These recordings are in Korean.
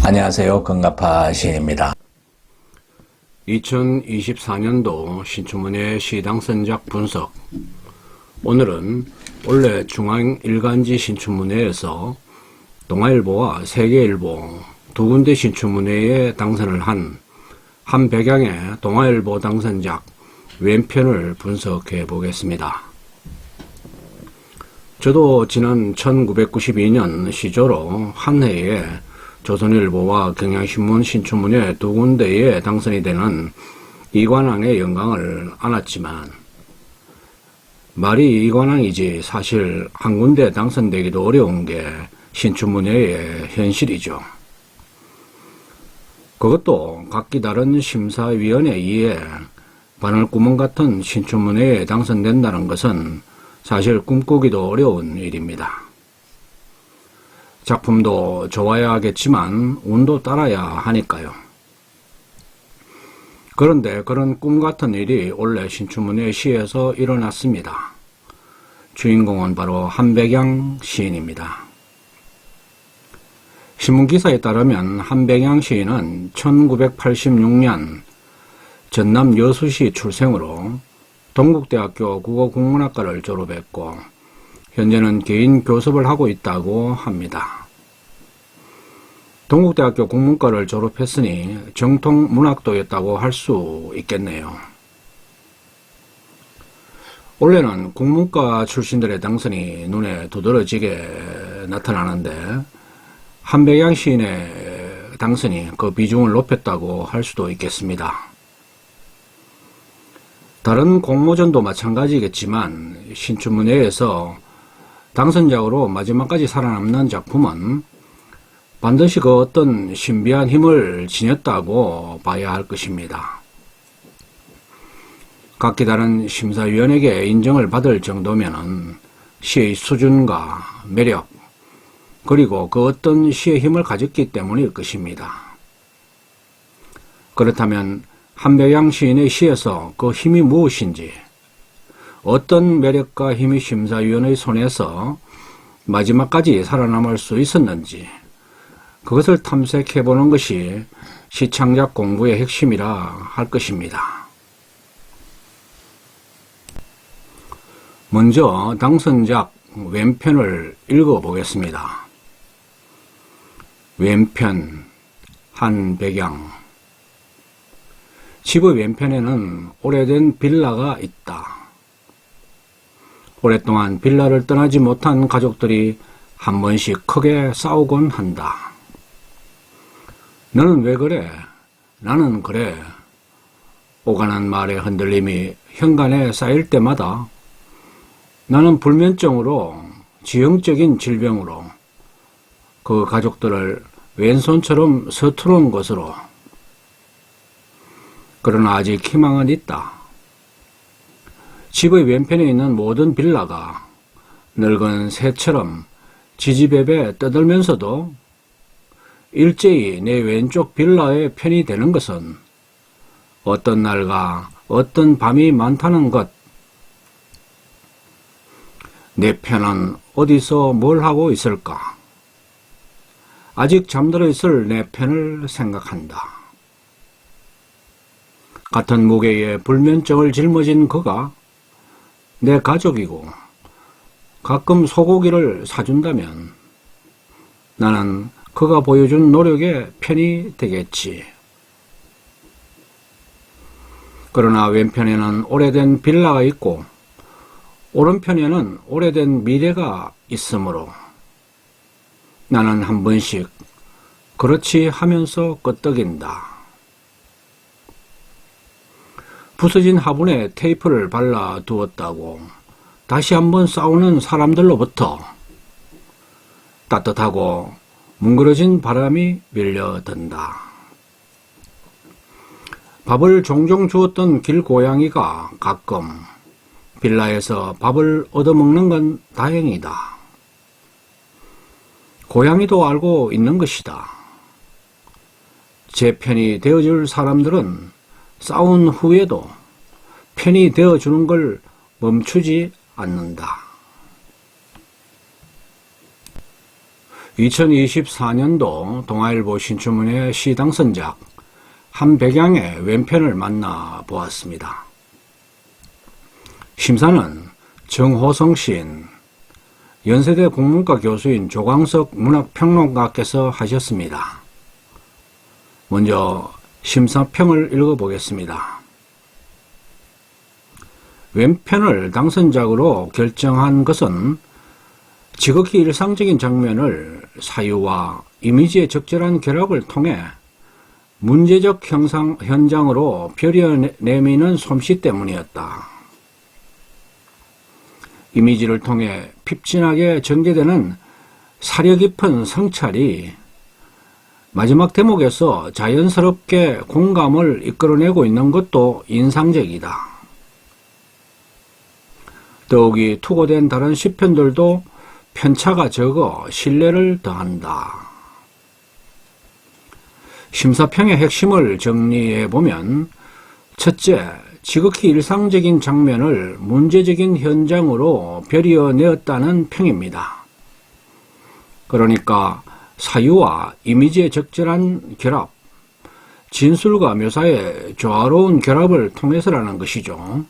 안녕하세요. 건가파 시인입니다. 2024년도 신춘문예 시당선작 분석. 오늘은 원래 중앙일간지 신춘문예에서 동아일보와 세계일보 두 군데 신춘문예에 당선을 한 한백양의 동아일보 당선작 왼편을 분석해 보겠습니다. 저도 지난 1992년 시조로 한 해에 조선일보와 경향신문 신춘문예 두 군데에 당선이 되는 이관왕의 영광을 안았지만 말이 이관왕이지 사실 한 군데 당선되기도 어려운 게 신춘문예의 현실이죠. 그것도 각기 다른 심사위원에 의해 바늘구멍 같은 신춘문예에 당선된다는 것은 사실 꿈꾸기도 어려운 일입니다. 작품도 좋아야 하겠지만 운도 따라야 하니까요. 그런데 그런 꿈같은 일이 원래 신춘문예 시에서 일어났습니다. 주인공은 바로 한백양 시인입니다. 신문기사에 따르면 한백양 시인은 1986년 전남 여수시 출생으로 동국대학교 국어국문학과를 졸업했고 현재는 개인 교습을 하고 있다고 합니다. 동국대학교 국문과를 졸업했으니 정통 문학도였다고 할 수 있겠네요. 원래는 국문과 출신들의 당선이 눈에 두드러지게 나타나는데 한백양 시인의 당선이 그 비중을 높였다고 할 수도 있겠습니다. 다른 공모전도 마찬가지겠지만 신춘문예에서 당선작으로 마지막까지 살아남는 작품은 반드시 그 어떤 신비한 힘을 지녔다고 봐야 할 것입니다. 각기 다른 심사위원에게 인정을 받을 정도면은 시의 수준과 매력, 그리고 그 어떤 시의 힘을 가졌기 때문일 것입니다. 그렇다면 한백양 시인의 시에서 그 힘이 무엇인지, 어떤 매력과 힘이 심사위원의 손에서 마지막까지 살아남을 수 있었는지 그것을 탐색해보는 것이 시창작 공부의 핵심이라 할 것입니다. 먼저 당선작 왼편을 읽어보겠습니다. 왼편 한백양. 집의 왼편에는 오래된 빌라가 있다. 오랫동안 빌라를 떠나지 못한 가족들이 한 번씩 크게 싸우곤 한다. 너는 왜 그래? 나는 그래. 오가는 말의 흔들림이 현관에 쌓일 때마다 나는 불면증으로, 지형적인 질병으로 그 가족들을 왼손처럼 서투른 것으로. 그러나 아직 희망은 있다. 집의 왼편에 있는 모든 빌라가 늙은 새처럼 지지배배 떠들면서도 일제히 내 왼쪽 빌라의 편이 되는 것은 어떤 날과 어떤 밤이 많다는 것. 내 편은 어디서 뭘 하고 있을까? 아직 잠들어 있을 내 편을 생각한다. 같은 무게의 불면증을 짊어진 그가 내 가족이고 가끔 소고기를 사준다면 나는 그가 보여준 노력의 편이 되겠지. 그러나 왼편에는 오래된 빌라가 있고 오른편에는 오래된 미래가 있으므로 나는 한 번씩 그렇지 하면서 끄떡인다. 부서진 화분에 테이프를 발라 두었다고 다시 한번 싸우는 사람들로부터 따뜻하고 뭉그러진 바람이 밀려든다. 밥을 종종 주었던 길고양이가 가끔 빌라에서 밥을 얻어먹는 건 다행이다. 고양이도 알고 있는 것이다. 제 편이 되어줄 사람들은 싸운 후에도 편이 되어주는 걸 멈추지 않는다. 2024년도 동아일보 신춘문예 시당선작 한백양의 왼편을 만나보았습니다. 심사는 정호성 시인, 연세대 국문과 교수인 조광석 문학평론가께서 하셨습니다. 먼저 심사평을 읽어보겠습니다. 왼편을 당선작으로 결정한 것은 지극히 일상적인 장면을 사유와 이미지의 적절한 결합을 통해 문제적 현장으로 벼려내미는 솜씨 때문이었다. 이미지를 통해 핍진하게 전개되는 사려 깊은 성찰이 마지막 대목에서 자연스럽게 공감을 이끌어내고 있는 것도 인상적이다. 더욱이 투고된 다른 시편들도 편차가 적어 신뢰를 더한다. 심사평의 핵심을 정리해보면, 첫째, 지극히 일상적인 장면을 문제적인 현장으로 벼려내었다는 평입니다. 그러니까 사유와 이미지의 적절한 결합, 진술과 묘사의 조화로운 결합을 통해서라는 것이죠.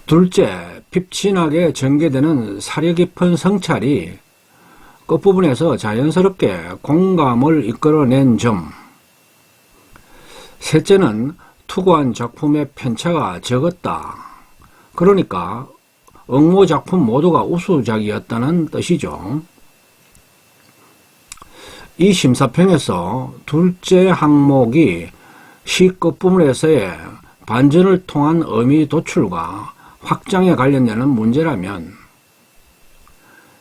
둘째, 핍진하게 전개되는 사려 깊은 성찰이 끝부분에서 자연스럽게 공감을 이끌어낸 점. 셋째는 투고한 작품의 편차가 적었다. 그러니까 응모 작품 모두가 우수작이었다는 뜻이죠. 이 심사평에서 둘째 항목이 시 끝부분에서의 반전을 통한 의미 도출과 확장에 관련되는 문제라면,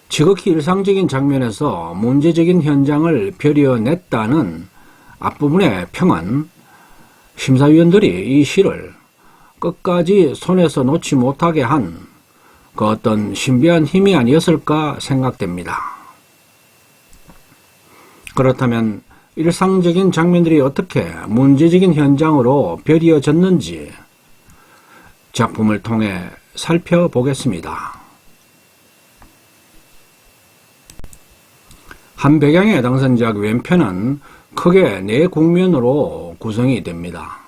지극히 일상적인 장면에서 문제적인 현장을 벼려냈다는 앞부분의 평은 심사위원들이 이 시를 끝까지 손에서 놓지 못하게 한 그 어떤 신비한 힘이 아니었을까 생각됩니다. 그렇다면 일상적인 장면들이 어떻게 문제적인 현장으로 벼려졌는지 작품을 통해 살펴보겠습니다. 한백양의 당선작 왼편은 크게 4국면으로 구성이 됩니다.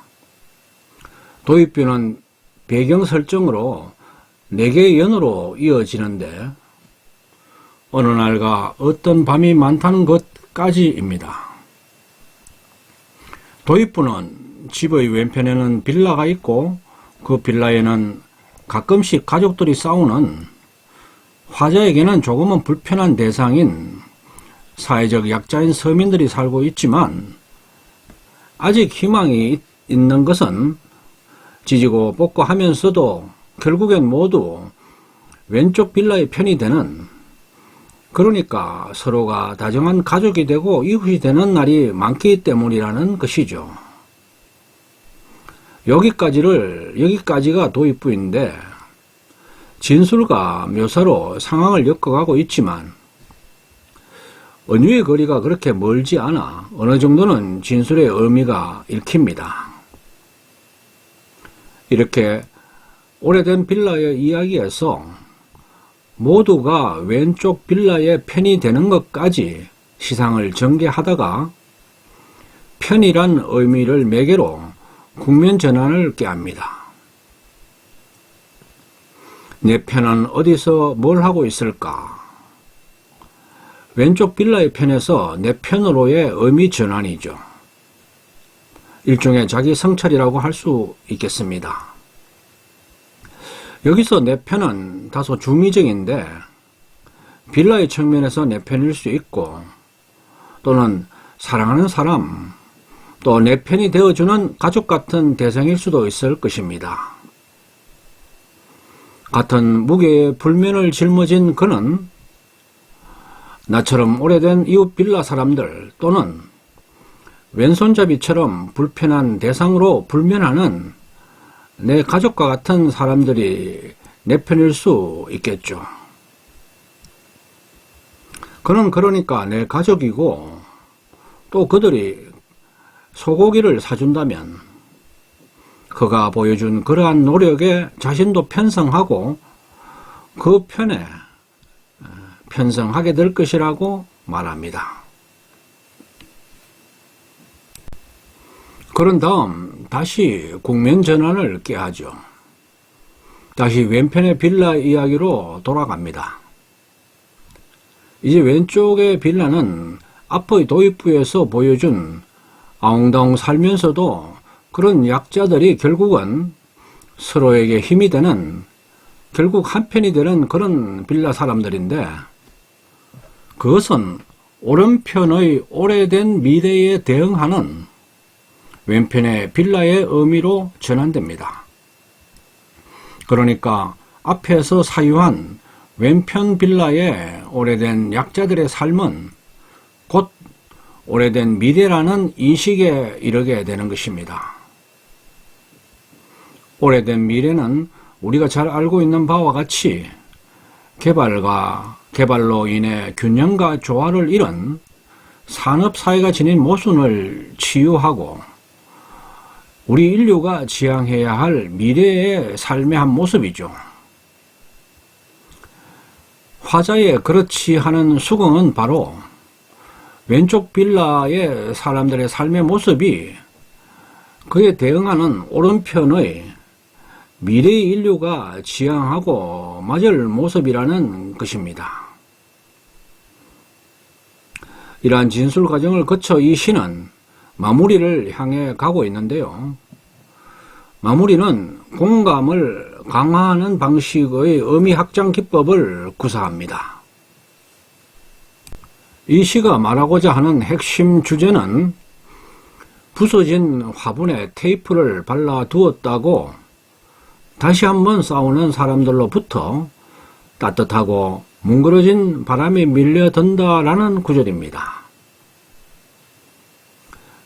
도입부는 배경 설정으로 4개의 연으로 이어지는데, 어느 날과 어떤 밤이 많다는 것까지입니다. 도입부는 집의 왼편에는 빌라가 있고, 그 빌라에는 가끔씩 가족들이 싸우는, 화자에게는 조금은 불편한 대상인 사회적 약자인 서민들이 살고 있지만, 아직 희망이 있는 것은 지지고 볶고 하면서도 결국엔 모두 왼쪽 빌라의 편이 되는, 그러니까 서로가 다정한 가족이 되고 이웃이 되는 날이 많기 때문이라는 것이죠. 여기까지가 도입부인데, 진술과 묘사로 상황을 엮어가고 있지만 은유의 거리가 그렇게 멀지 않아 어느 정도는 진술의 의미가 읽힙니다. 이렇게 오래된 빌라의 이야기에서 모두가 왼쪽 빌라의 편이 되는 것까지 시상을 전개하다가 편이란 의미를 매개로 국면 전환을 꾀합니다. 내 편은 어디서 뭘 하고 있을까? 왼쪽 빌라의 편에서 내 편으로의 의미 전환이죠. 일종의 자기 성찰이라고 할 수 있겠습니다. 여기서 내 편은 다소 중의적인데, 빌라의 측면에서 내 편일 수 있고, 또는 사랑하는 사람, 또 내 편이 되어주는 가족 같은 대상일 수도 있을 것입니다. 같은 무게의 불면을 짊어진 그는 나처럼 오래된 이웃 빌라 사람들, 또는 왼손잡이처럼 불편한 대상으로 불면하는 내 가족과 같은 사람들이 내 편일 수 있겠죠. 그는 그러니까 내 가족이고, 또 그들이 소고기를 사준다면 그가 보여준 그러한 노력에 자신도 편성하고 그 편에 편성하게 될 것이라고 말합니다. 그런 다음 다시 국면 전환을 꾀하죠. 다시 왼편의 빌라 이야기로 돌아갑니다. 이제 왼쪽의 빌라는 앞의 도입부에서 보여준 아웅다웅 살면서도 그런 약자들이 결국은 서로에게 힘이 되는, 결국 한편이 되는 그런 빌라 사람들인데, 그것은 오른편의 오래된 미래에 대응하는 왼편의 빌라의 의미로 전환됩니다. 그러니까 앞에서 사유한 왼편 빌라의 오래된 약자들의 삶은 곧 오래된 미래라는 인식에 이르게 되는 것입니다. 오래된 미래는 우리가 잘 알고 있는 바와 같이 개발로 인해 균형과 조화를 잃은 산업사회가 지닌 모순을 치유하고 우리 인류가 지향해야 할 미래의 삶의 한 모습이죠. 화자의 그렇지 하는 수긍은 바로 왼쪽 빌라의 사람들의 삶의 모습이 그에 대응하는 오른편의 미래의 인류가 지향하고 맞을 모습이라는 것입니다. 이러한 진술 과정을 거쳐 이 시는 마무리를 향해 가고 있는데요. 마무리는 공감을 강화하는 방식의 의미 확장 기법을 구사합니다. 이 시가 말하고자 하는 핵심 주제는 부서진 화분에 테이프를 발라두었다고 다시 한번 싸우는 사람들로부터 따뜻하고 뭉그러진 바람이 밀려든다라는 구절입니다.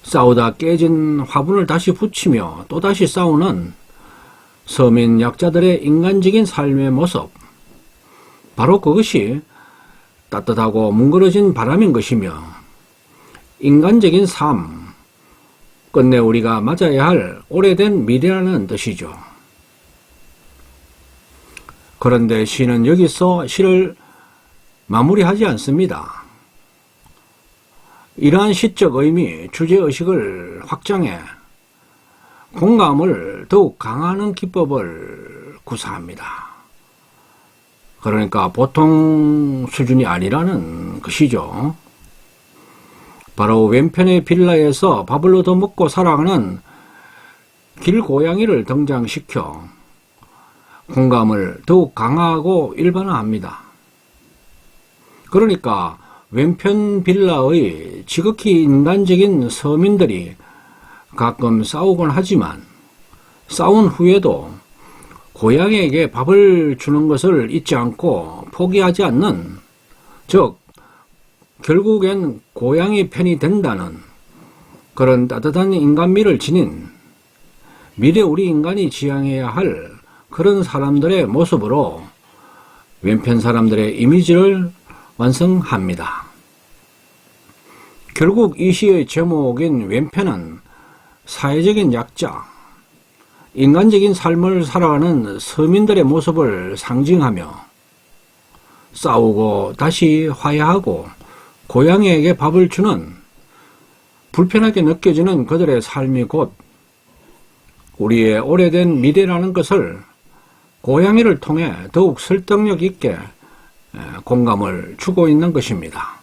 싸우다 깨진 화분을 다시 붙이며 또다시 싸우는 서민 약자들의 인간적인 삶의 모습, 바로 그것이 따뜻하고 뭉그러진 바람인 것이며 인간적인 삶, 끝내 우리가 맞아야 할 오래된 미래라는 뜻이죠. 그런데 시는 여기서 시를 마무리하지 않습니다. 이러한 시적 의미, 주제의식을 확장해 공감을 더욱 강화하는 기법을 구사합니다. 그러니까 보통 수준이 아니라는 것이죠. 바로 왼편의 빌라에서 밥을 얻어먹고 살아가는 길고양이를 등장시켜 공감을 더욱 강화하고 일반화합니다. 그러니까 왼편 빌라의 지극히 인간적인 서민들이 가끔 싸우곤 하지만 싸운 후에도 고양이에게 밥을 주는 것을 잊지 않고 포기하지 않는, 즉 결국엔 고양이 편이 된다는 그런 따뜻한 인간미를 지닌 미래 우리 인간이 지향해야 할 그런 사람들의 모습으로 왼편 사람들의 이미지를 완성합니다. 결국 이 시의 제목인 왼편은 사회적인 약자, 인간적인 삶을 살아가는 서민들의 모습을 상징하며 싸우고 다시 화해하고 고양이에게 밥을 주는 불편하게 느껴지는 그들의 삶이 곧 우리의 오래된 미래라는 것을 고양이를 통해 더욱 설득력 있게 공감을 주고 있는 것입니다.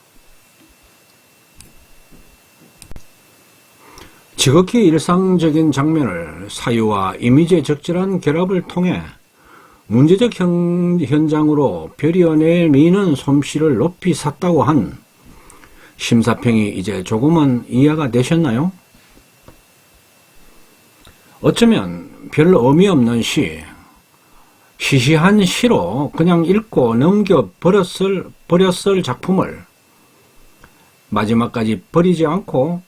지극히 일상적인 장면을 사유와 이미지의 적절한 결합을 통해 문제적 현장으로 벼리어내미는 솜씨를 높이 샀다고 한 심사평이 이제 조금은 이해가 되셨나요? 어쩌면 별로 의미 없는 시, 시시한 시로 그냥 읽고 넘겨버렸을 작품을 마지막까지 버리지 않고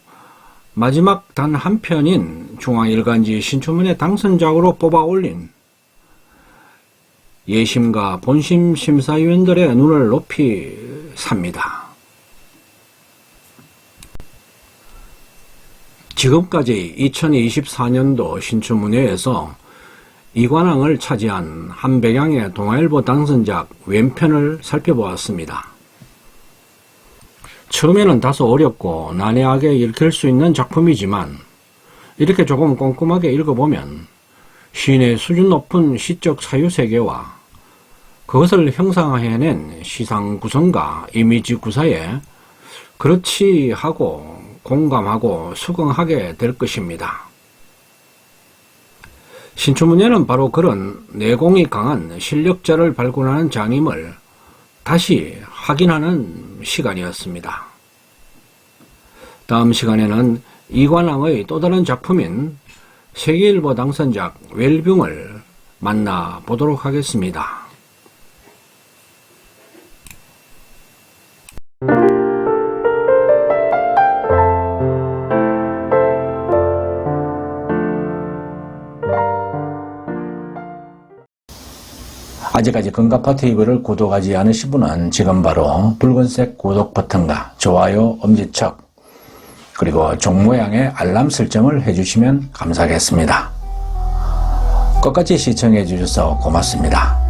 마지막 단 한 편인 중앙일간지 신춘문예 당선작으로 뽑아 올린 예심과 본심 심사위원들의 눈을 높이 삽니다. 지금까지 2024년도 신춘문예에서 이관왕을 차지한 한백양의 동아일보 당선작 왼편을 살펴보았습니다. 처음에는 다소 어렵고 난해하게 읽힐 수 있는 작품이지만 이렇게 조금 꼼꼼하게 읽어보면 시인의 수준 높은 시적 사유세계와 그것을 형상화해낸 시상 구성과 이미지 구사에 그렇지 하고 공감하고 수긍하게 될 것입니다. 신춘문예는 바로 그런 내공이 강한 실력자를 발굴하는 장임을 다시 확인하는 시간이었습니다. 다음 시간에는 이관왕의 또 다른 작품인 세계일보 당선작 웰붕을 만나보도록 하겠습니다. 아직까지 금가파TV를 구독하지 않으신 분은 지금 바로 붉은색 구독 버튼과 좋아요, 엄지척, 그리고 종 모양의 알람 설정을 해주시면 감사하겠습니다. 끝까지 시청해 주셔서 고맙습니다.